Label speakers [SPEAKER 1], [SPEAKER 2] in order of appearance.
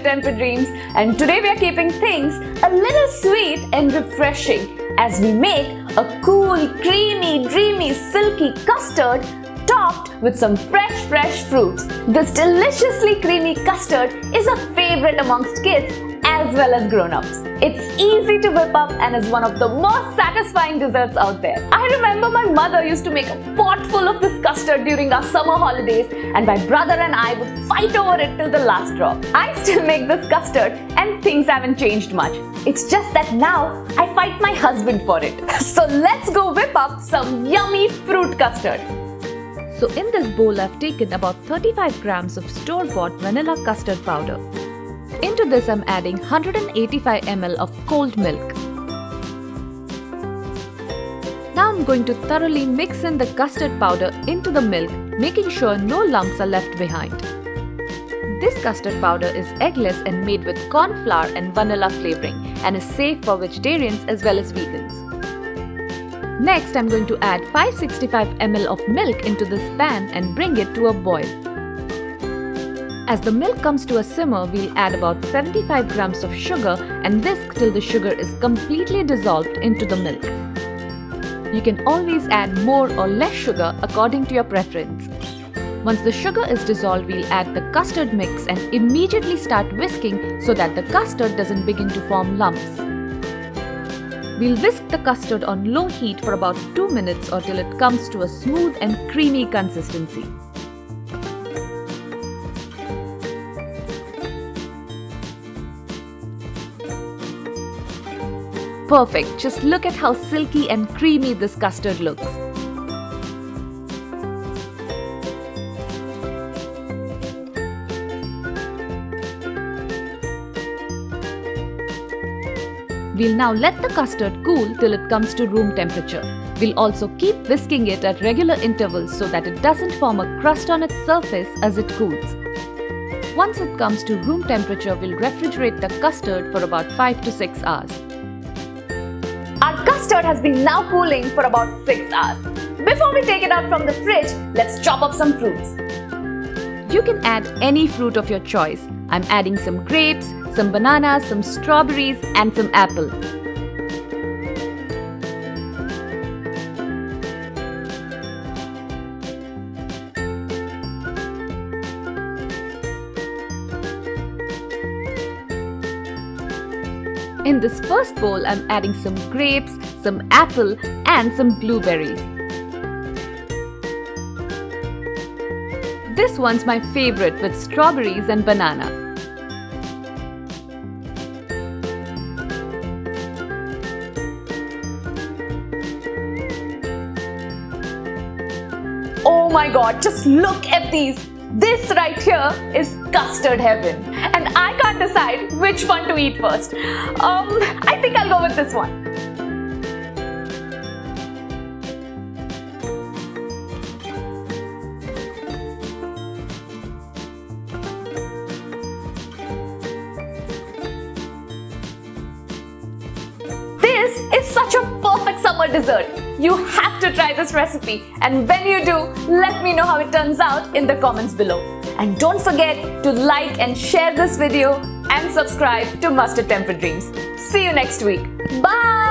[SPEAKER 1] Temper Dreams, and today we are keeping things a little sweet and refreshing as we make a cool, creamy, dreamy, silky custard topped with some fresh fruits. This deliciously creamy custard is a favorite amongst kids as well as grown-ups. It's easy to whip up and is one of the most satisfying desserts out there. I remember my mother used to make a pot full of this custard during our summer holidays, and my brother and I would fight over it till the last drop. I still make this custard and things haven't changed much. It's just that now I fight my husband for it. So let's go whip up some yummy fruit custard.
[SPEAKER 2] So in this bowl I've taken about 35 grams of store-bought vanilla custard powder. Into this I'm adding 185 ml of cold milk. Now I'm going to thoroughly mix in the custard powder into the milk, making sure no lumps are left behind. This custard powder is eggless and made with corn flour and vanilla flavoring and is safe for vegetarians as well as vegans. Next, I'm going to add 565 ml of milk into this pan and bring it to a boil. As the milk comes to a simmer, we'll add about 75 grams of sugar and whisk till the sugar is completely dissolved into the milk. You can always add more or less sugar according to your preference. Once the sugar is dissolved, we'll add the custard mix and immediately start whisking so that the custard doesn't begin to form lumps. We'll whisk the custard on low heat for about 2 minutes or till it comes to a smooth and creamy consistency. Perfect! Just look at how silky and creamy this custard looks. We'll now let the custard cool till it comes to room temperature. We'll also keep whisking it at regular intervals so that it doesn't form a crust on its surface as it cools. Once it comes to room temperature, we'll refrigerate the custard for about 5 to 6 hours.
[SPEAKER 1] Our custard has been now cooling for about 6 hours. Before we take it out from the fridge, let's chop up some fruits.
[SPEAKER 2] You can add any fruit of your choice. I'm adding some grapes, some bananas, some strawberries and some apple. In this first bowl, I'm adding some grapes, some apple and some blueberries. This one's my favorite with strawberries and banana.
[SPEAKER 1] Oh my god, just look at these! This right here is custard heaven, and I can't decide which one to eat first. I think I'll go with this one. This is such a perfect summer dessert. You have to try this recipe, and when you do, let me know how it turns out in the comments below. And don't forget to like and share this video and subscribe to Custard Temper Dreams. See you next week. Bye!